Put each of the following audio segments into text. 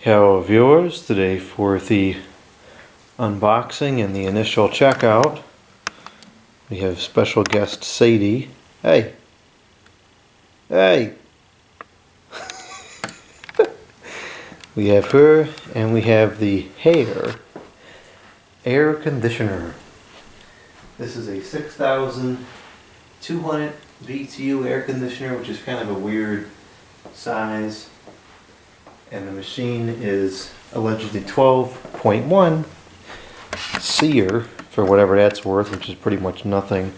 Hello viewers, today for the unboxing and the initial checkout we have special guest Sadie. Hey! Hey! We have her and we have the Haier Air Conditioner. This is a 6,200 BTU air conditioner, which is kind of a weird size. And the machine is allegedly 12.1 SEER, for whatever that's worth, which is pretty much nothing.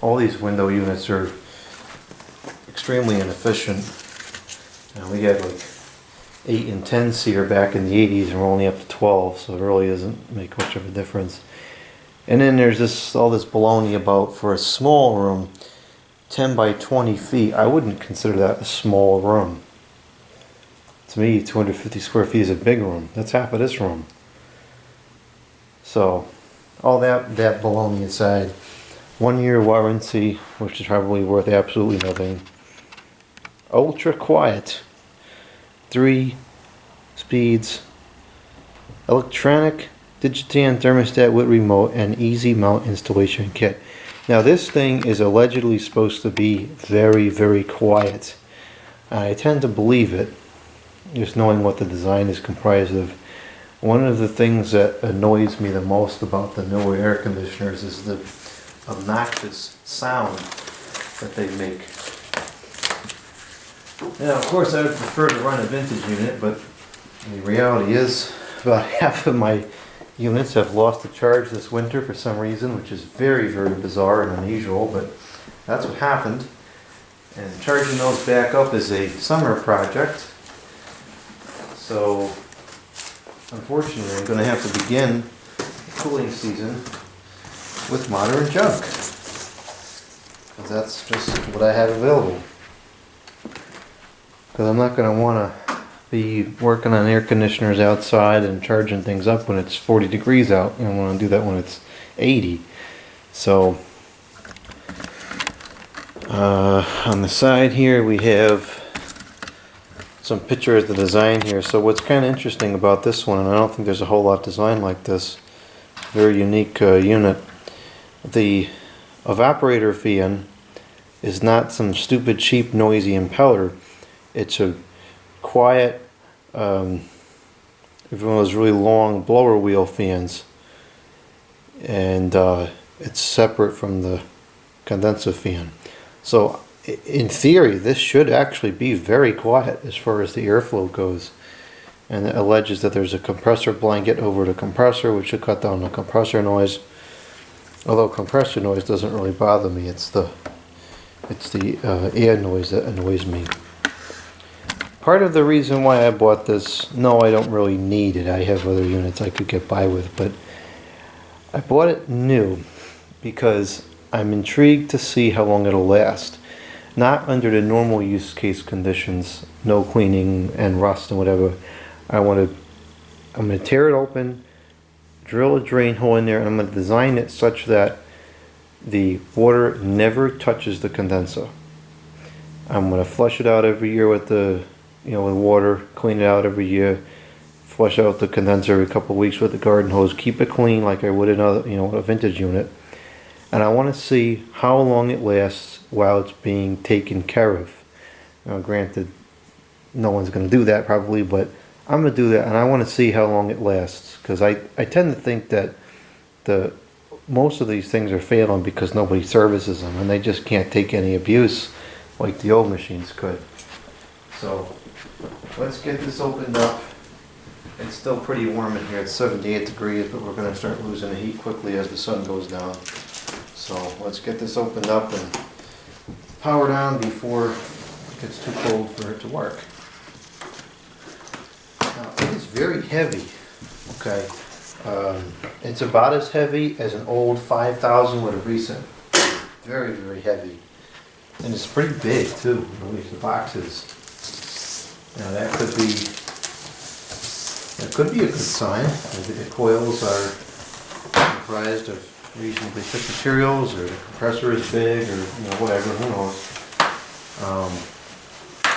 All these window units are extremely inefficient. We had like 8 and 10 SEER back in the 80s, and we're only up to 12, so it really doesn't make much of a difference. And then there's all this baloney about, for a small room, 10 by 20 feet. I wouldn't consider that a small room. To me, 250 square feet is a big room. That's half of this room. So, all that baloney aside, 1 year warranty, which is probably worth absolutely nothing. Ultra quiet, 3 speeds, electronic Digitan thermostat with remote, and easy mount installation kit. Now this thing is allegedly supposed to be very, very quiet. I tend to believe it, just knowing what the design is comprised of. One of the things that annoys me the most about the newer air conditioners is the obnoxious sound that they make. Now, of course, I would prefer to run a vintage unit, but the reality is about half of my units have lost a charge this winter for some reason, which is very, very bizarre and unusual, but that's what happened. And charging those back up is a summer project. So, unfortunately, I'm going to have to begin the cooling season with modern junk, because that's just what I have available. Because I'm not going to want to be working on air conditioners outside and charging things up when it's 40 degrees out. I want to do that when it's 80. So, on the side here we have some pictures of the design here. So what's kind of interesting about this one, and I don't think there's a whole lot designed like this, very unique unit. The evaporator fan is not some stupid, cheap, noisy impeller. It's a quiet, one of those really long blower wheel fans, and it's separate from the condenser fan. So in theory, this should actually be very quiet as far as the airflow goes. And it alleges that there's a compressor blanket over the compressor, which should cut down the compressor noise. Although compressor noise doesn't really bother me, it's the air noise that annoys me. Part of the reason why I bought this, no, I don't really need it. I have other units I could get by with, but I bought it new because I'm intrigued to see how long it'll last. Not under the normal use case conditions, no cleaning and rust and whatever. I'm going to tear it open, drill a drain hole in there, and I'm going to design it such that the water never touches the condenser. I'm going to flush it out every year with with water, clean it out every year, flush out the condenser every couple of weeks with the garden hose, keep it clean like I would another, a vintage unit. And I want to see how long it lasts while it's being taken care of. Now, granted, no one's going to do that probably, but I'm going to do that, and I want to see how long it lasts, because I tend to think that most of these things are failing because nobody services them, and they just can't take any abuse like the old machines could. So let's get this opened up. It's still pretty warm in here. It's 78 degrees, but we're going to start losing the heat quickly as the sun goes down. So let's get this opened up and power down before it gets too cold for it to work. Now, it is very heavy. Okay, it's about as heavy as an old 5000 with a recent. Very, very heavy, and it's pretty big too. At least the box is. Now that could be a good sign. Maybe the coils are comprised of reasonably thick materials, or the compressor is big, or whatever, who knows.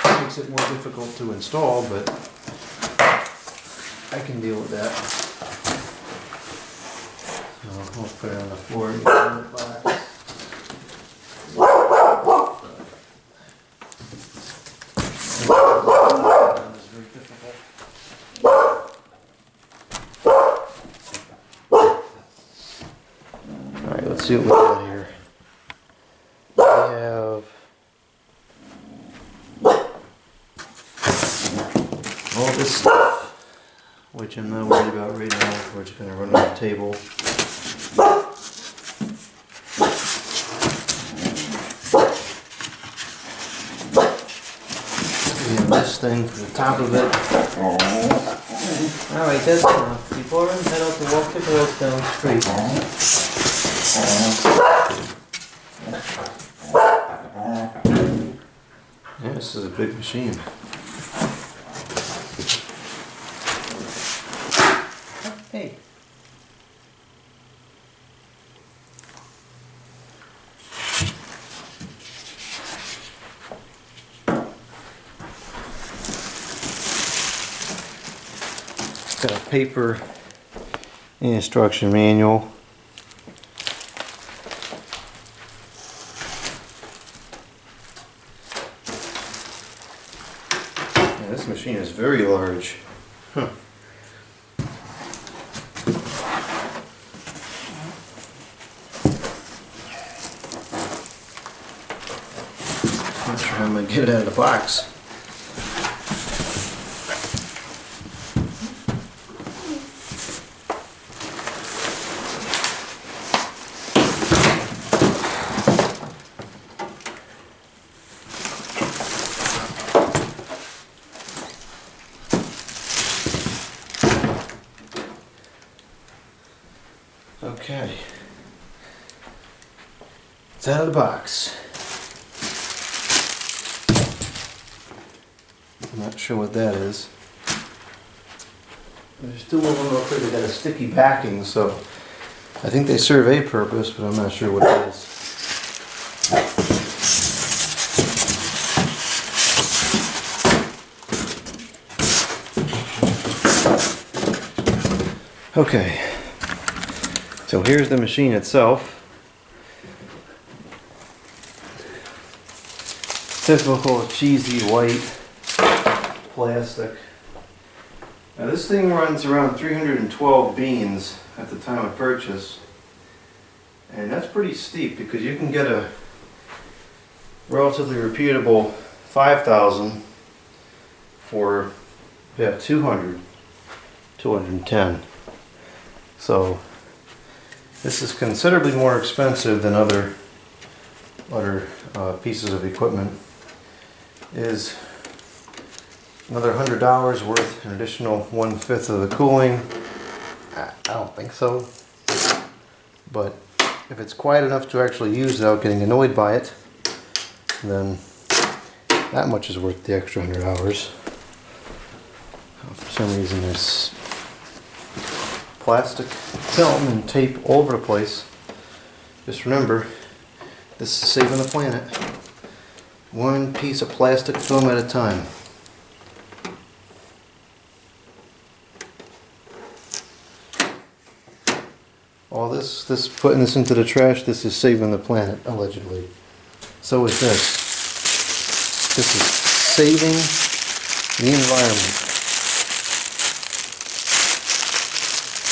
Makes it more difficult to install, but I can deal with that. So we'll put it on the floor and get it in the box. It's very difficult. Alright, let's see what we got here. We have all this stuff, which I'm not worried about right now. We're just going to run on the table. We have this thing for the top of it. Alright, that's enough. Before I head out to walk the girls down the street. Yeah, this is a big machine. Hey. Got a paper instruction manual. Yeah, this machine is very large. Huh. Not sure how I'm going to get it out of the box. Okay, it's out of the box. I'm not sure what that is. There's two of them up there that got a sticky backing, so I think they serve a purpose, but I'm not sure what it is. Okay. So here's the machine itself. Typical cheesy white plastic. Now this thing runs around 312 beans at the time of purchase. And that's pretty steep because you can get a relatively reputable 5,000 for about 200, 210. So this is considerably more expensive than other pieces of equipment. Is another $100 worth, an additional 1/5 of the cooling? I don't think so. But if it's quiet enough to actually use without getting annoyed by it, then that much is worth the extra $100. For some reason there's plastic film and tape all over the place. Just remember, this is saving the planet. One piece of plastic film at a time. All this putting this into the trash, this is saving the planet, allegedly. So is this. This is saving the environment.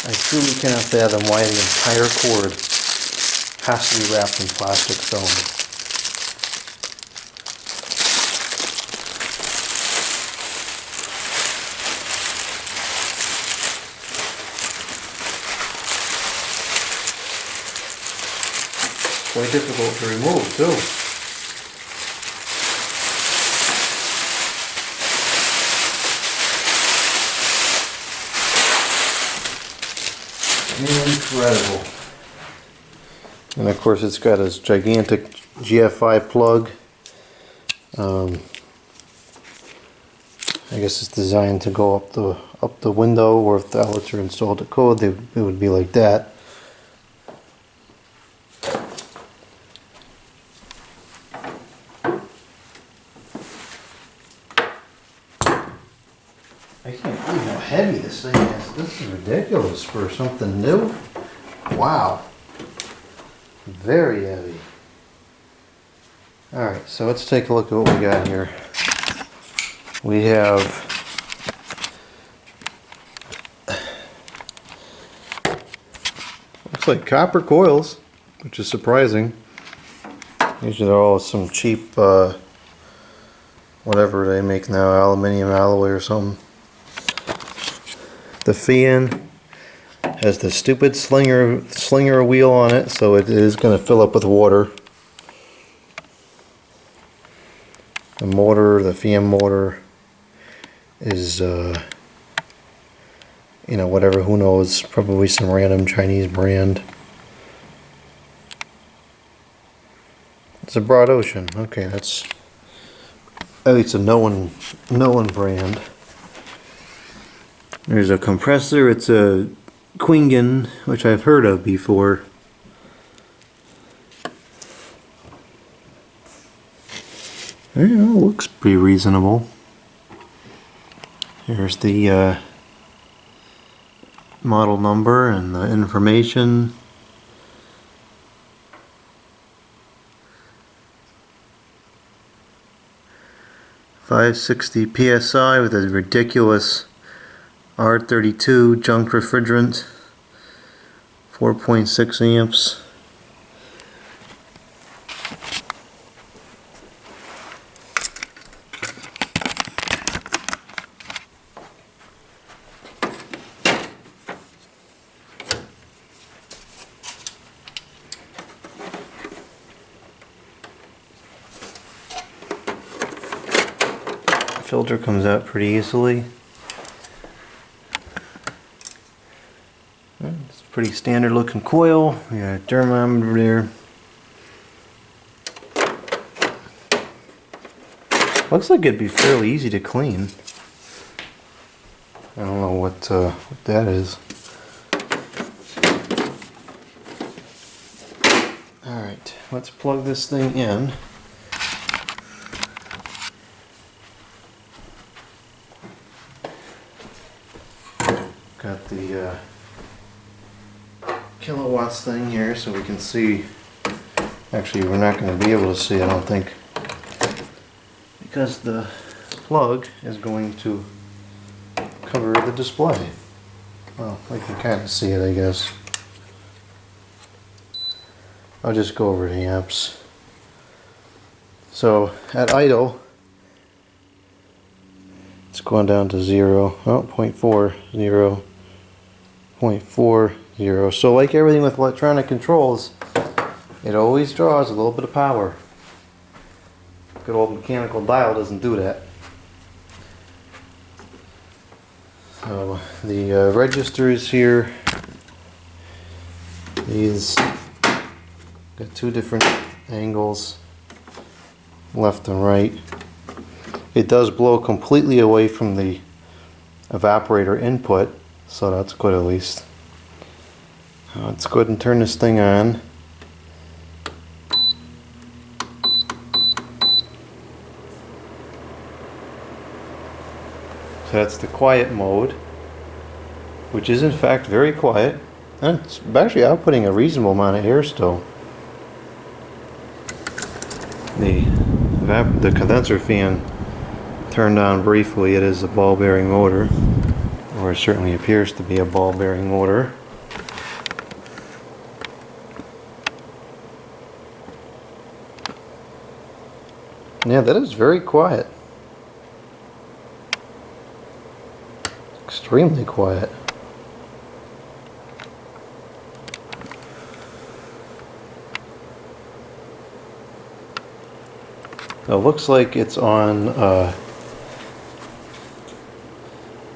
I truly cannot fathom why the entire cord has to be wrapped in plastic film. It's quite difficult to remove too. Incredible. And of course it's got this gigantic GFI plug. I guess it's designed to go up the window, or if the outlets are installed to code, it would be like that. I can't believe how heavy this thing is. This is ridiculous for something new. Wow. Very heavy. Alright, so let's take a look at what we got here. We have looks like copper coils, which is surprising. Usually they're all some cheap whatever they make now, aluminum alloy or something. The fan has the stupid slinger wheel on it, so it is going to fill up with water. The motor, the fan motor, is you know, whatever, who knows, probably some random Chinese brand. It's a Broad Ocean. Okay, that's at least a known brand. There's a compressor. It's a Quingen, which I've heard of before. Yeah, looks pretty reasonable. Here's the model number and the information. .560 psi with a ridiculous R32 junk refrigerant. 4.6 amps. Filter comes out pretty easily. It's a pretty standard looking coil. We got a thermometer there. Looks like it'd be fairly easy to clean. I don't know what that is. Alright, let's plug this thing in. Got the kilowatts thing here so we can see. Actually, we're not going to be able to see, I don't think, because the plug is going to cover the display. Well, we can kind of see it, I guess. I'll just go over the amps. So at idle, it's going down to 0. Oh, 0.40. 0.40. So like everything with electronic controls, it always draws a little bit of power. Good old mechanical dial doesn't do that. So the registers here, these got two different angles, left and right. It does blow completely away from the evaporator input, so that's good at least. Let's go ahead and turn this thing on. So that's the quiet mode, which is in fact very quiet. And it's actually outputting a reasonable amount of air still. The condenser fan turned on briefly. It is a ball bearing motor, or it certainly appears to be a ball bearing motor. Yeah, that is very quiet. Extremely quiet. It looks like it's on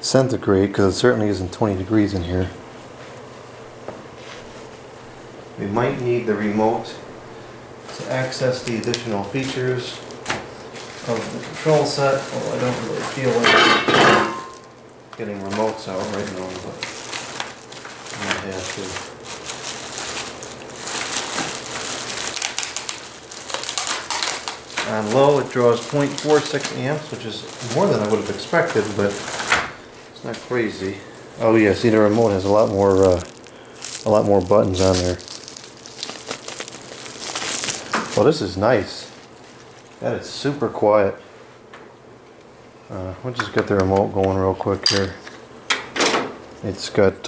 centigrade, because it certainly isn't 20 degrees in here. We might need the remote to access the additional features of the control set, although I don't really feel like getting remotes out right now, but I might have to. On low, it draws 0.46 amps, which is more than I would have expected, but Not crazy. Oh yeah, see the remote has a lot more buttons on there. Well, this is nice. That is super quiet. We'll just get the remote going real quick here. It's got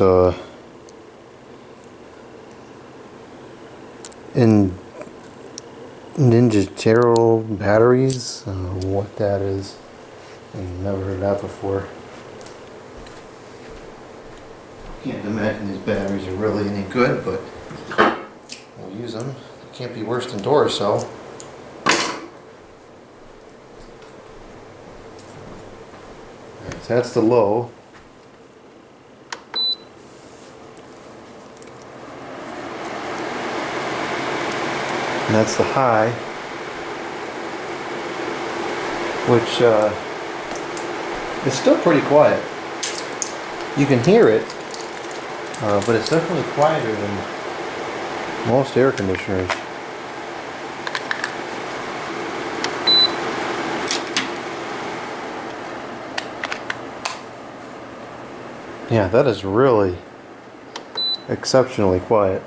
Ninja batteries. I don't know what that is. I've never heard that before. Can't imagine these batteries are really any good, but we'll use them. It can't be worse than Duracell. Alright, so that's the low. And that's the high, which is still pretty quiet. You can hear it, but it's definitely quieter than most air conditioners. Yeah, that is really exceptionally quiet.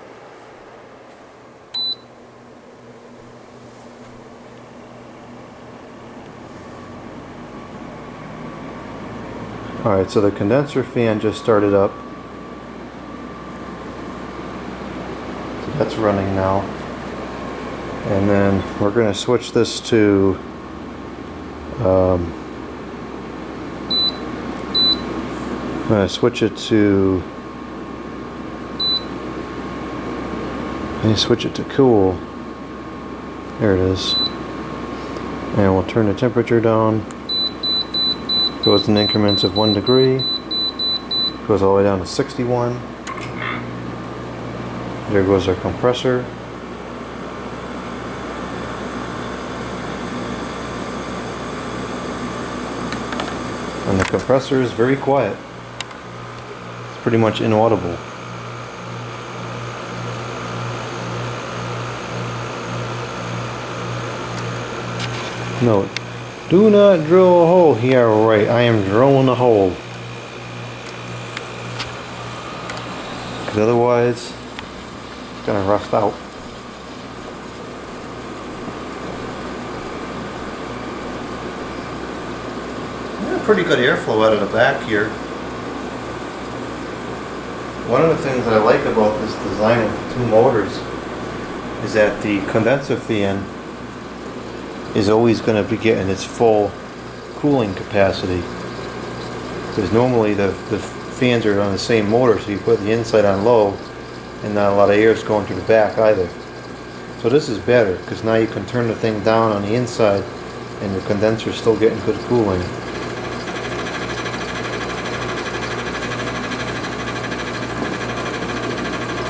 Alright, so the condenser fan just started up. So that's running now. And then we're going to switch this to I'm going to switch it to cool. There it is. And we'll turn the temperature down. Goes in increments of 1 degree. Goes all the way down to 61. There goes our compressor. And the compressor is very quiet. It's pretty much inaudible. Note, do not drill a hole here. Right, I am drilling a hole. Because otherwise, it's going to rust out. Pretty good airflow out of the back here. One of the things that I like about this design with the two motors is that the condenser fan is always going to be getting its full cooling capacity, because normally the fans are on the same motor, so you put the inside on low and not a lot of air is going through the back either. So this is better, because now you can turn the thing down on the inside and the condenser is still getting good cooling.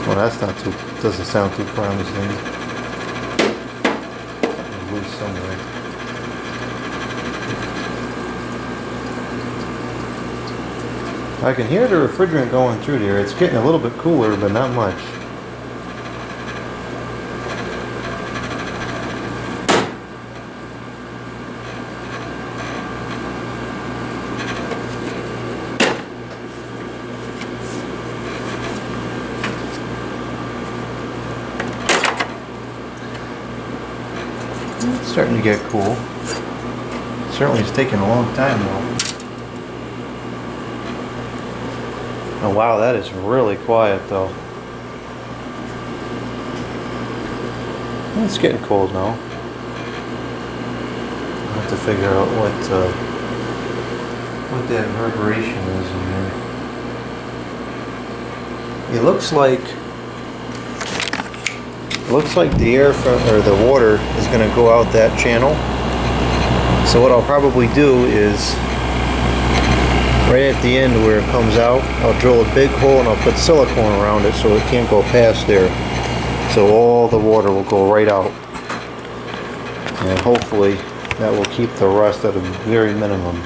Well, that's not too, doesn't sound too promising. Loose somewhere. I can hear the refrigerant going through there. It's getting a little bit cooler, but not much. It's starting to get cool. Certainly it's taking a long time though. Oh wow, that is really quiet though. It's getting cold now. I'll have to figure out what that reverberation is in there. It looks like the air or the water is going to go out that channel. So what I'll probably do is right at the end where it comes out, I'll drill a big hole and I'll put silicone around it so it can't go past there. So all the water will go right out. And hopefully that will keep the rust at a very minimum.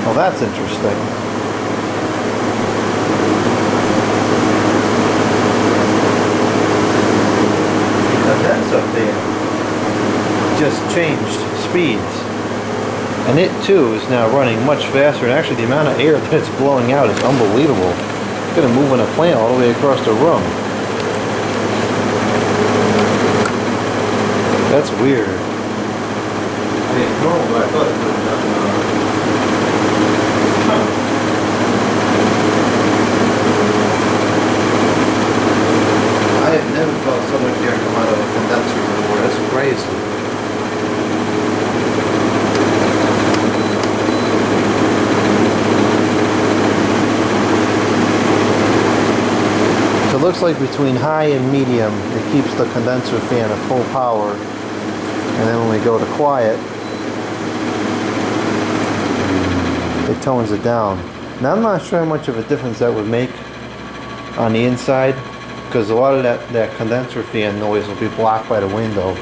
Well, that's interesting. fan just changed speeds. And it too is now running much faster, and actually the amount of air that it's blowing out is unbelievable. It's going to move in a plant all the way across the room. That's weird. I didn't know, but I thought it would have done. I have never felt so much air come out of a condenser before. That's crazy. So it looks like between high and medium, it keeps the condenser fan at full power. And then when we go to quiet, it tones it down. Now I'm not sure how much of a difference that would make on the inside, because a lot of that condenser fan noise will be blocked by the window.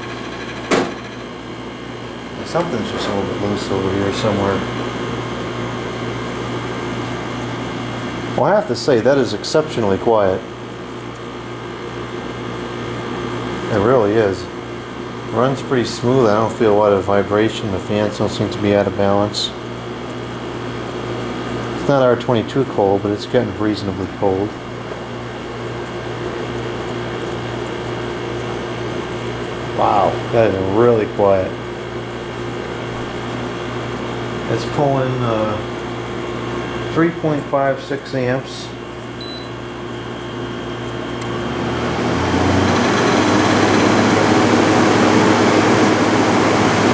Something's just a little bit loose over here somewhere. Well, I have to say, that is exceptionally quiet. It really is. It runs pretty smooth. I don't feel a lot of vibration. The fans don't seem to be out of balance. It's not R22 cold, but it's getting reasonably cold. Wow, that is really quiet. It's pulling 3.56 amps.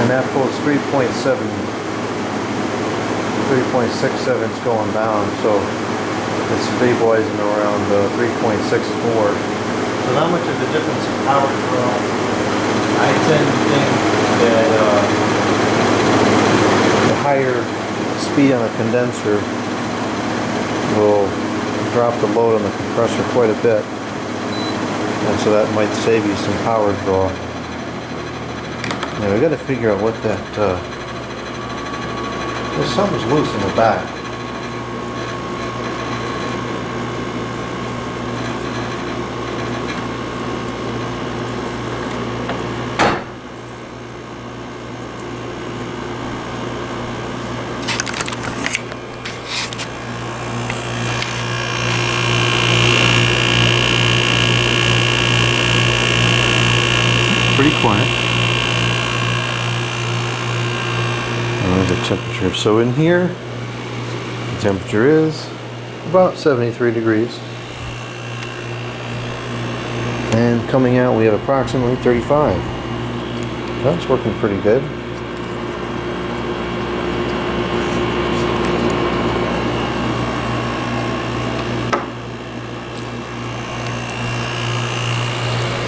And that pulls 3.67 is going down, so it's stabilizing around 3.64. So not much of a difference in power draw. I tend to think that the higher speed on the condenser will drop the load on the compressor quite a bit, and so that might save you some power draw. Now we got to figure out what that. There's something's loose in the back. Pretty quiet. The temperature. So in here, the temperature is about 73 degrees. And coming out, we have approximately 35. That's working pretty good.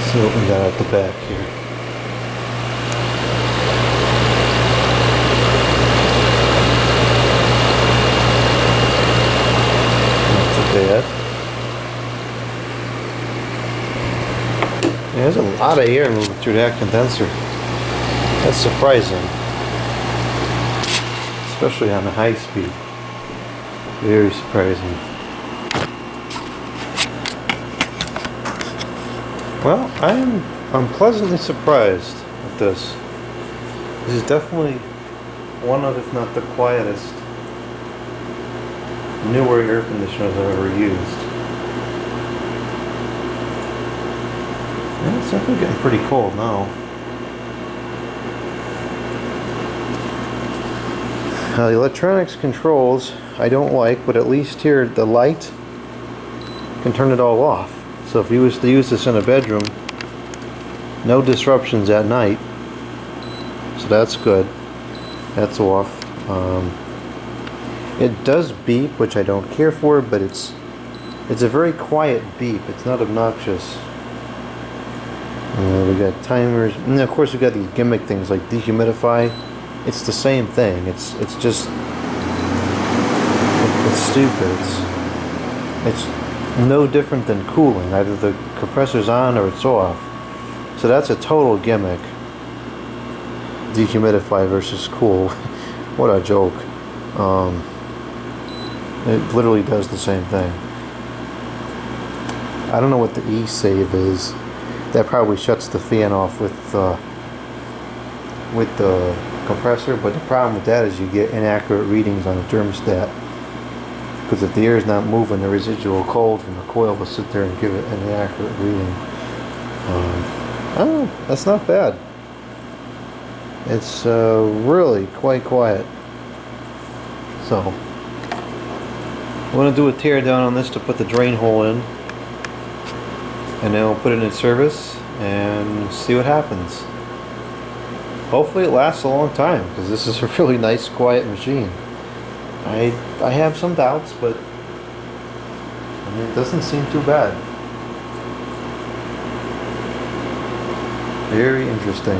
See what we got at the back here. Bad. Yeah, there's a lot of air moving through that condenser. That's surprising, especially on the high speed. Very surprising. Well, I'm pleasantly surprised with this. This is definitely one of, if not the quietest, newer air conditioners I've ever used. And it's definitely getting pretty cold now. Now the electronics controls I don't like, but at least here the light can turn it all off. So if you was to use this in a bedroom, no disruptions at night. So that's good. That's off. It does beep, which I don't care for, but it's a very quiet beep. It's not obnoxious. We got timers, and of course we got these gimmick things like dehumidify. It's the same thing. It's just it's stupid. It's no different than cooling. Either the compressor's on or it's off. So that's a total gimmick. Dehumidify versus cool. What a joke. It literally does the same thing. I don't know what the E-save is. that probably shuts the fan off with the compressor, but the problem with that is you get inaccurate readings on the thermostat, because if the air is not moving, the residual cold from the coil will sit there and give it an inaccurate reading. Oh, that's not bad. It's really quite quiet. So I'm going to do a tear down on this to put the drain hole in, and then we'll put it in service and see what happens. Hopefully it lasts a long time, because this is a really nice quiet machine. I have some doubts, but I mean, it doesn't seem too bad. Very interesting.